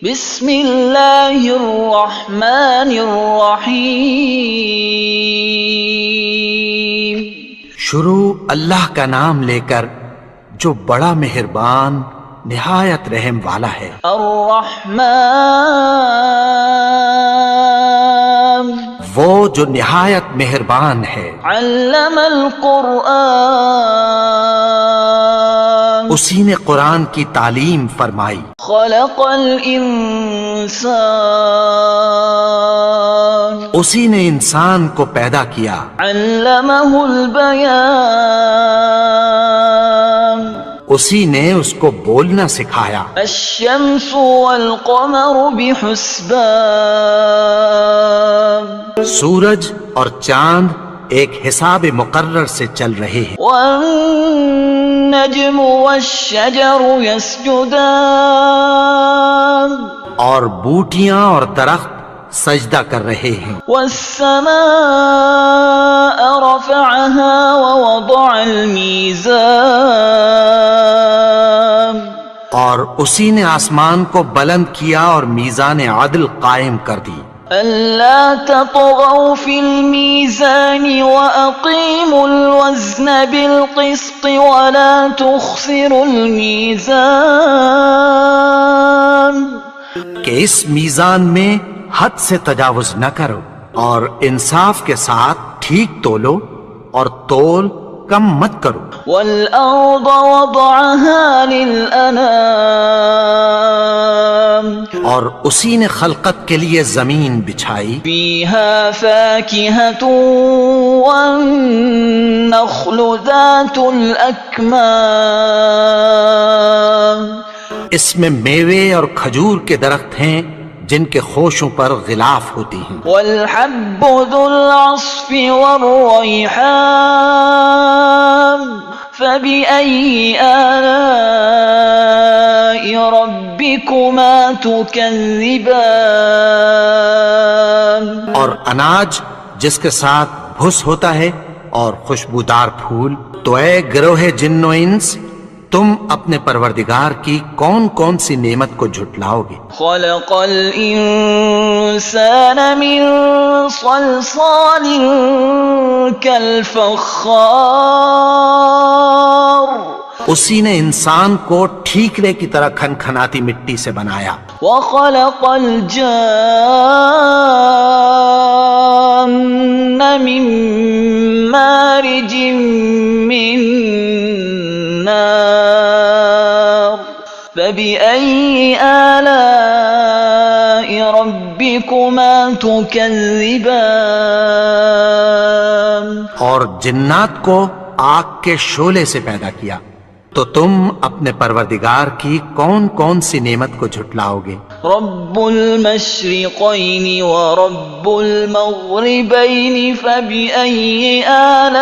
بسم اللہ الرحمن الرحیم۔ شروع اللہ کا نام لے کر جو بڑا مہربان نہایت رحم والا ہے۔ الرحمن وہ جو نہایت مہربان ہے۔ علم القرآن اسی نے قرآن کی تعلیم فرمائی۔ خلق الانسان اسی نے انسان کو پیدا کیا۔ علمہ البیان اسی نے اس کو بولنا سکھایا۔ الشمس والقمر بحسبان سورج اور چاند ایک حساب مقرر سے چل رہے ہیں۔ والنجم والشجر يسجدان اور بوٹیاں اور درخت سجدہ کر رہے ہیں۔ والسماء رفعها ووضع الميزان اور اسی نے آسمان کو بلند کیا اور میزان عدل قائم کر دی۔ ألا تطغوا في الميزان وأقيموا الوزن بالقسط ولا تخسروا الميزان کہ اس میزان میں حد سے تجاوز نہ کرو اور انصاف کے ساتھ ٹھیک تولو اور تول کم مت کرو۔ والأرض وضعها للأنام اور اسی نے خلقت کے لیے زمین بچھائی۔ فيها فاكهة والنخل ذات الأكمام اس میں میوے اور کھجور کے درخت ہیں جن کے خوشوں پر غلاف ہوتی ہیں۔ والحب ذو العصف والريحان فبأي آلاء ربكما تكذبان اور اناج جس کے ساتھ بھس ہوتا ہے اور خوشبودار پھول، تو اے گروہ جن و انس، تم اپنے پروردگار کی کون کون سی نعمت کو جھٹلاؤ گے؟ خلق الانسان من صلصال كالفخار اسی نے انسان کو ٹھیکرے کی طرح کھنکھناتی مٹی سے بنایا۔ وخلق الجان من مارج من نار فبأي آلاء ربكما تكذبان اور جنات کو آگ کے شعلے سے پیدا کیا، تو تم اپنے پروردگار کی کون کون سی نعمت کو جھٹلاؤ گے؟ رب المشرقین ورب المغربین فبأي آلاء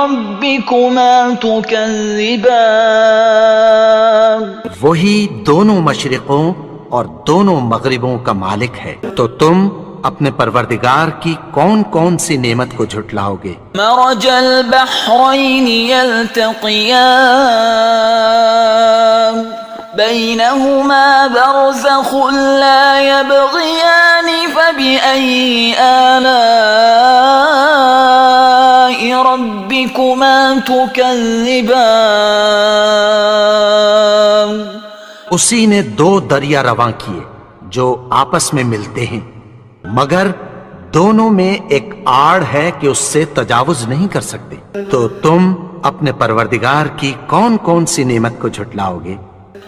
ربكما تكذبان وہی دونوں مشرقوں اور دونوں مغربوں کا مالک ہے، تو تم اپنے پروردگار کی کون کون سی نعمت کو جھٹلاؤ گے؟ مرج البحرین یلتقیان بینہما برزخ لا یبغیان فبأي آلاء ربکما تکذبان اسی نے دو دریا رواں کیے جو آپس میں ملتے ہیں، مگر دونوں میں ایک آڑ ہے کہ اس سے تجاوز نہیں کر سکتے، تو تم اپنے پروردگار کی کون کون سی نعمت کو جھٹلاؤ گے؟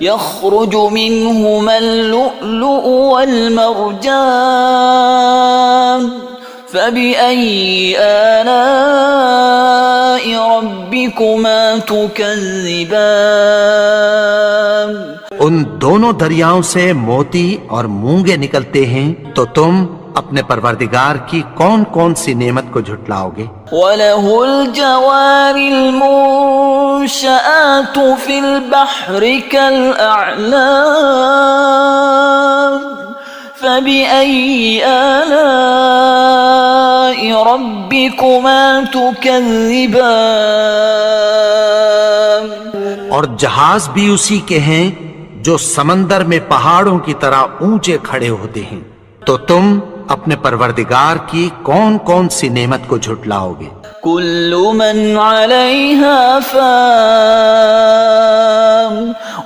يخرج منهما اللؤلؤ والمرجان فبأي آلاء ربكما تكذبان ان دونوں دریاؤں سے موتی اور مونگے نکلتے ہیں، تو تم اپنے پروردگار کی کون کون سی نعمت کو جھٹلاؤ گے؟ وَلَهُ الْجَوَارِ الْمُنشَآتُ فِي الْبَحْرِ كَالْأَعْلَامِ فَبِأَيِّ آلَاءِ رَبِّكُمَا تُكَذِّبَانِ اور جہاز بھی اسی کے ہیں جو سمندر میں پہاڑوں کی طرح اونچے کھڑے ہوتے ہیں، تو تم اپنے پروردگار کی کون کون سی نعمت کو جھٹلاؤ گے؟ كل من عليها فان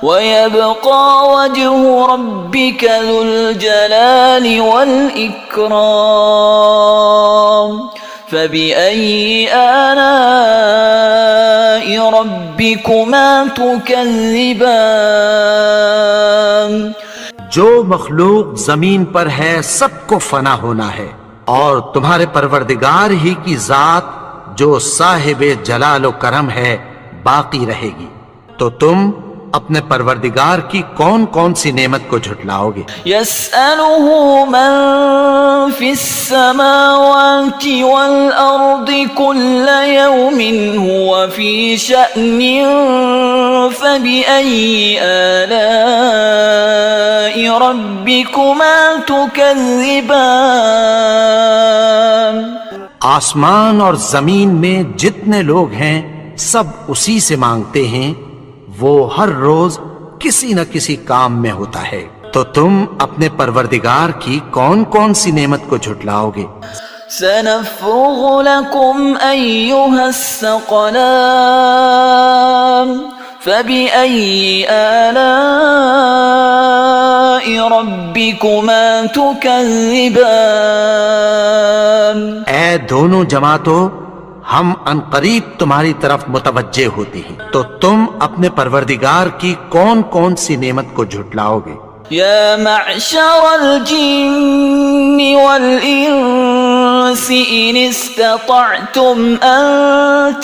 ويبقى وجه ربك ذو الجلال والإكرام فبأي آلاء ربكما تكذبان؟ جو مخلوق زمین پر ہے سب کو فنا ہونا ہے، اور تمہارے پروردگار ہی کی ذات جو صاحب جلال و کرم ہے باقی رہے گی، تو تم اپنے پروردگار کی کون کون سی نعمت کو جھٹلاؤ گے؟ يسأله من في السماوات والأرض كل يوم هو في شأن فبأي آلاء ربكما تكذبان؟ آسمان اور زمین میں جتنے لوگ ہیں سب اسی سے مانگتے ہیں، وہ ہر روز کسی نہ کسی کام میں ہوتا ہے، تو تم اپنے پروردگار کی کون کون سی نعمت کو جھٹلاؤ گے؟ سنفرغ لكم أيها الثقلان فبأي آلاء ربكما تكذبان؟ اے دونوں جماعتوں، ہم عنقریب تمہاری طرف متوجہ ہوتے ہیں، تو تم اپنے پروردگار کی کون کون سی نعمت کو جھٹلاؤ گے؟ يا معشر الجن والإنس إن استطعتم أن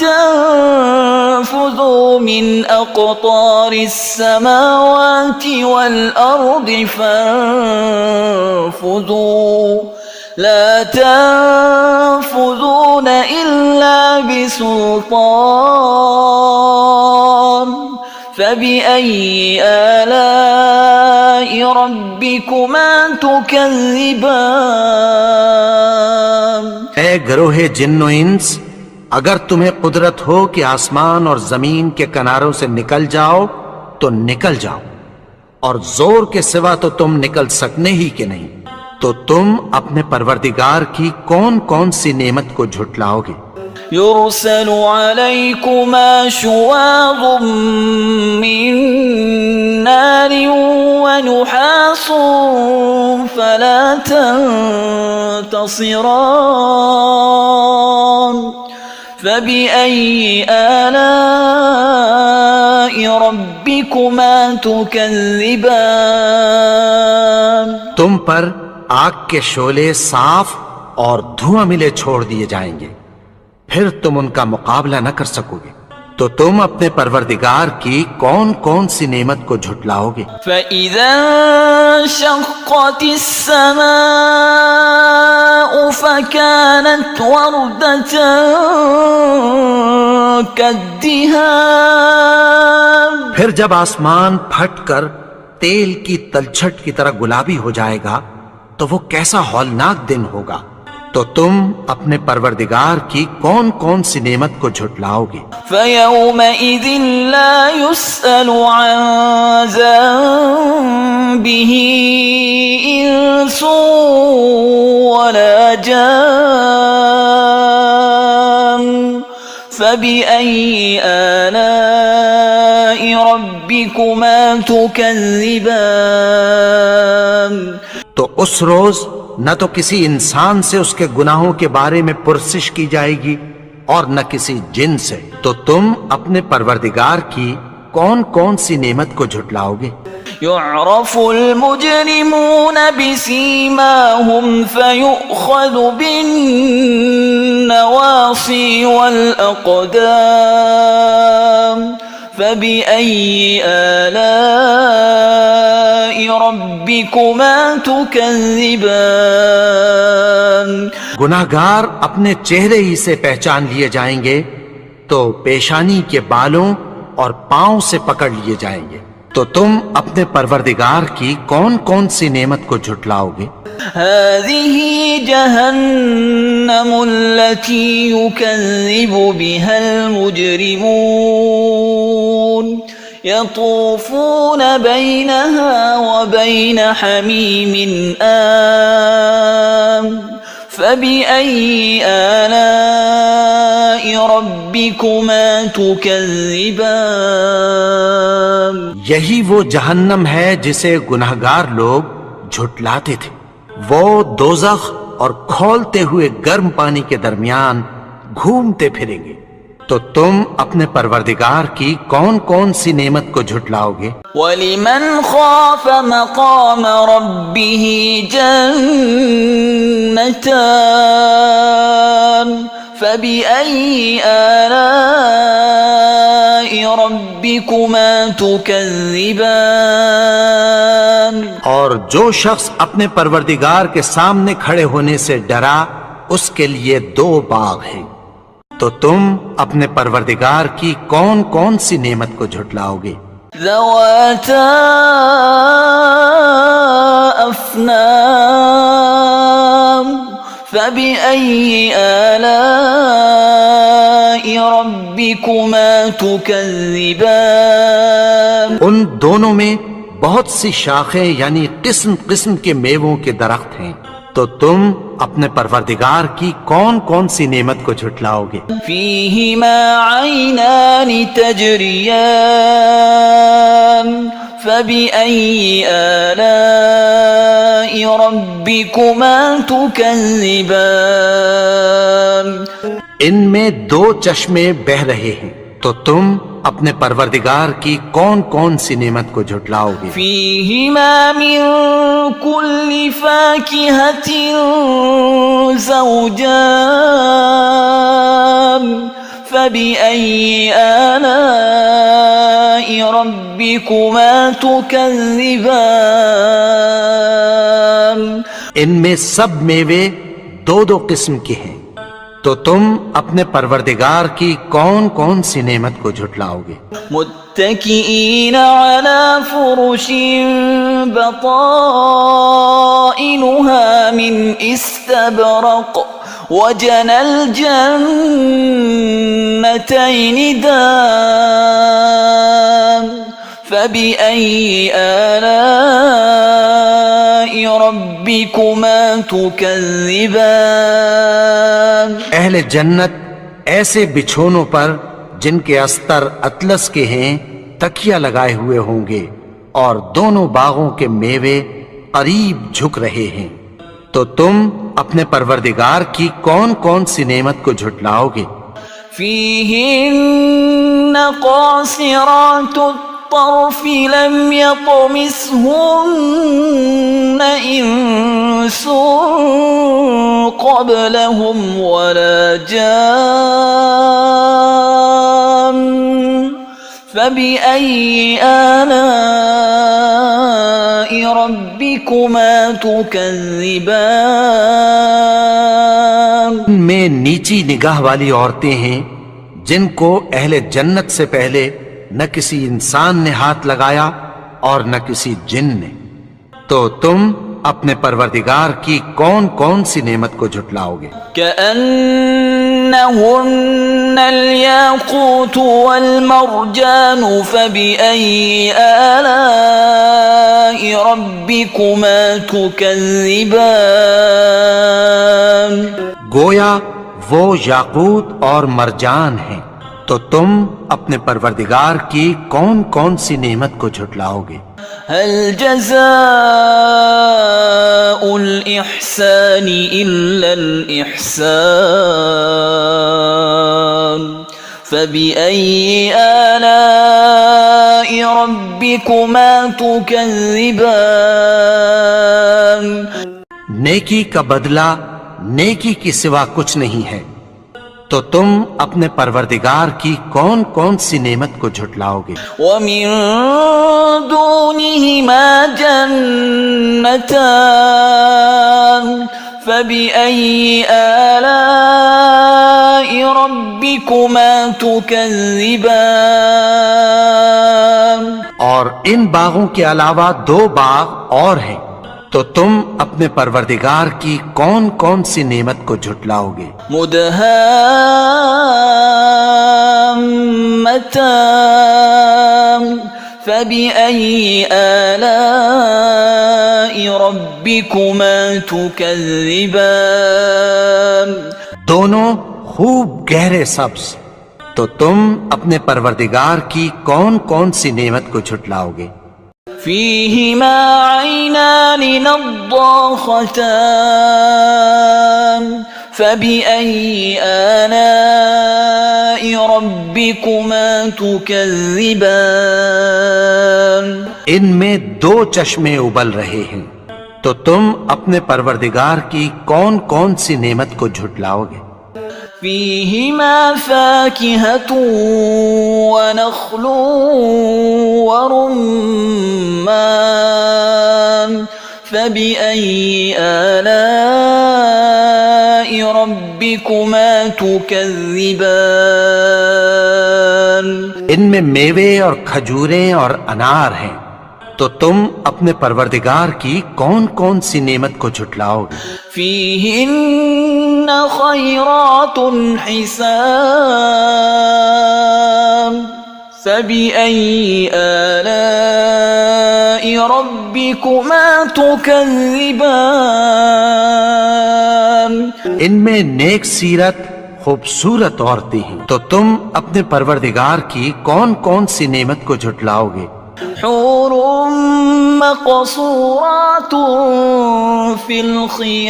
تنفذوا من أقطار السماوات والأرض فانفذوا لا تنفذون إلا بسلطان فبأي آلاء ربكما تكذبان؟ اے گروہ جن و انس، اگر تمہیں قدرت ہو کہ آسمان اور زمین کے کناروں سے نکل جاؤ تو نکل جاؤ، اور زور کے سوا تو تم نکل سکنے ہی کہ نہیں، تو تم اپنے پروردگار کی کون کون سی نعمت کو جھٹلاؤ گے؟ يرسل عليكما شواظ من نار ونحاس فلا تنتصران فبأي آلاء ربكما تكذبان؟ تم پر آگ کے شعلے صاف اور دھواں ملے چھوڑ دیے جائیں گے، پھر تم ان کا مقابلہ نہ کر سکو گے، تو تم اپنے پروردگار کی کون کون سی نعمت کو جھٹلاؤ گے؟ فَإِذَا انشَقَّتِ السَّمَاءُ فَكَانَتْ وَرْدَةً كَالدِّهَانِ، پھر جب آسمان پھٹ کر تیل کی تلچھٹ کی طرح گلابی ہو جائے گا تو وہ کیسا ہولناک دن ہوگا، تو تم اپنے پروردگار کی کون کون سی نعمت کو جھٹلاؤ گے؟ فَيَوْمَئِذٍ لَا يُسْأَلُ عَنْ ذَنبِهِ إِنسٌ وَلَا جَانٌ فَبِأَيِّ آلَاءِ رَبِّكُمَا تُكَذِّبَانِ؟ تو اس روز نہ تو کسی انسان سے اس کے گناہوں کے بارے میں پرسش کی جائے گی اور نہ کسی جن سے، تو تم اپنے پروردگار کی کون کون سی نعمت کو جھٹلاؤ گے؟ يعرف المجرمون بسيماهم فيؤخذ بالنواصي والأقدام فبأي آلاء ربكما تكذبان؟ گناہگار اپنے چہرے ہی سے پہچان لیے جائیں گے تو پیشانی کے بالوں اور پاؤں سے پکڑ لیے جائیں گے، تو تم اپنے پروردگار کی کون کون سی نعمت کو جھٹلاؤ گے؟ هذه جهنم التي يكذب بها المجرمون يطوفون بينها وبين حميم آن فبأي آلاء ربكما تكذبان یہی وہ جہنم ہے جسے گنہگار لوگ جھٹلاتے تھے. وہ دوزخ اور کھولتے ہوئے گرم پانی کے درمیان گھومتے پھریں گے. تو تم اپنے پروردگار کی کون کون سی نعمت کو جھٹلاؤ گے؟ وَلِمَنْ خَافَ مَقَامَ رَبِّهِ جَنَّتَانِ فَبِأَيِّ آلَاءِ رَبِّكُمَا تُكَذِّبَانِ اور جو شخص اپنے پروردگار کے سامنے کھڑے ہونے سے ڈرا اس کے لیے 2 باغ ہیں. تو تم اپنے پروردگار کی کون کون سی نعمت کو جھٹلاؤ گے؟ ذواتا افنان فبأي آلاء ربكما تكذبان ان دونوں میں بہت سی شاخیں یعنی قسم قسم کے میووں کے درخت ہیں. تو تم اپنے پروردگار کی کون کون سی نعمت کو جھٹلاؤ گے؟ فيهما عينان تجريان فبأي آلاء ربكما تكذبان ان میں 2 چشمے بہ رہے ہیں. تو تم اپنے پروردگار کی کون کون سی نعمت کو جھٹلاؤ گے؟ فيهما من كل فاكهة زوجان فبأي آلاء ربكما تكذبان ان میں سب میوے 2 قسم کے ہیں. تو تم اپنے پروردگار کی کون کون سی نعمت کو جھٹلاؤ گے؟ متكئين على فرش بطائنها من استبرق وجنى الجنتين دان فبأي آلاء ربكما تكذبان اہل جنت ایسے بچھونوں پر جن کے استر اطلس کے ہیں تکیہ لگائے ہوئے ہوں گے اور دونوں باغوں کے میوے قریب جھک رہے ہیں. تو تم اپنے پروردگار کی کون کون سی نعمت کو جھٹلاؤ گے؟ فيهن قاصرات الطرف لم يطمثهن إنس قبلهم ولا جان فبأي آلاء ربكما تكذبان ان میں نیچی نگاہ والی عورتیں ہیں جن کو اہل جنت سے پہلے نہ کسی انسان نے ہاتھ لگایا اور نہ کسی جن نے. تو تم اپنے پروردگار کی کون کون سی نعمت کو جھٹلاؤ گے؟ كأنهن الياقوت والمرجان فبأي آلاء ربكما تكذبان گویا وہ یاقوت اور مرجان ہیں. تو تم اپنے پروردگار کی کون کون سی نعمت کو جھٹلاؤ گے؟ هل جزاء الإحسان إلا الإحسان فبأي آلاء ربكما تكذبان نیکی کا بدلہ نیکی کی سوا کچھ نہیں ہے. تو تم اپنے پروردگار کی کون کون سی نعمت کو جھٹلاؤ گے؟ ومن دونهما جنتان فبأي آلاء ربكما تكذبان اور ان باغوں کے علاوہ 2 باغ اور ہیں. تو تم اپنے پروردگار کی کون کون سی نعمت کو جھٹلاؤ گے؟ مدهامتان فبأي آلاء ربكما تكذبان دونوں خوب گہرے سبز، تو تم اپنے پروردگار کی کون کون سی نعمت کو جھٹلاؤ گے؟ فيهما عينان نضاختان فبأي آلاء ربكما تكذبان ان میں دو چشمے ابل رہے ہیں، تو تم اپنے پروردگار کی کون کون سی نعمت کو جھٹلاؤ گے؟ فيهما فاكهة ونخل ورمان فبأي آلاء ربكما تكذبان ان میں میوے اور کھجوریں اور انار ہیں، تو تم اپنے پروردگار کی کون کون سی نعمت کو جھٹلاؤ گے؟ فيهن خيرات حسان فبأي آلاء ربكما تكذبان ان میں نیک سیرت خوبصورت عورتیں ہیں، تو تم اپنے پروردگار کی کون کون سی نعمت کو جھٹلاؤ گے؟ حور مقصورات في الخيام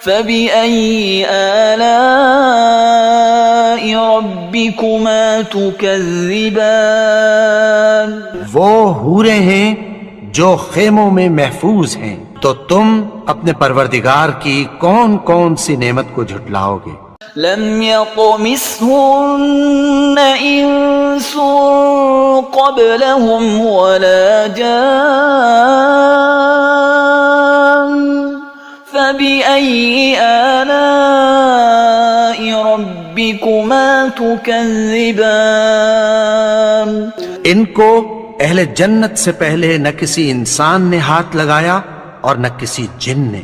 فبأي آلاء ربكما تكذبان وہ حوریں ہیں جو خیموں میں محفوظ ہیں، تو تم اپنے پروردگار کی کون کون سی نعمت کو جھٹلاؤ گے؟ لم يطمثهن إنس قبلهم ولا جان فبأي آلاء ربكما تكذبان ان کو اہل جنت سے پہلے نہ کسی انسان نے ہاتھ لگایا اور نہ کسی جن نے،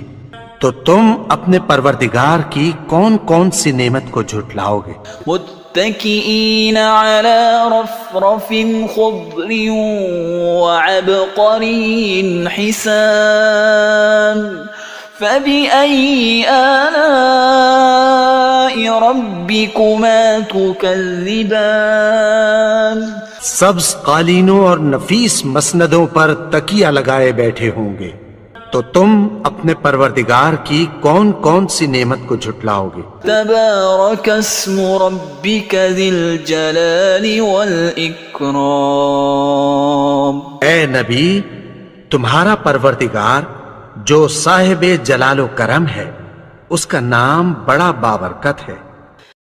تو تم اپنے پروردگار کی کون کون سی نعمت کو جھٹلاؤ گے؟ متكئين على رفرف خضر وعبقري حسان فبأي آلاء ربكما تكذبان سبز قالینوں اور نفیس مسندوں پر تکیہ لگائے بیٹھے ہوں گے، تو تم اپنے پروردگار کی کون کون سی نعمت کو جھٹلاؤ گے؟ تبارك اسم ربك ذي الجلال والإكرام اے نبی، تمہارا پروردگار جو صاحب جلال و کرم ہے، اس کا نام بڑا بابرکت ہے۔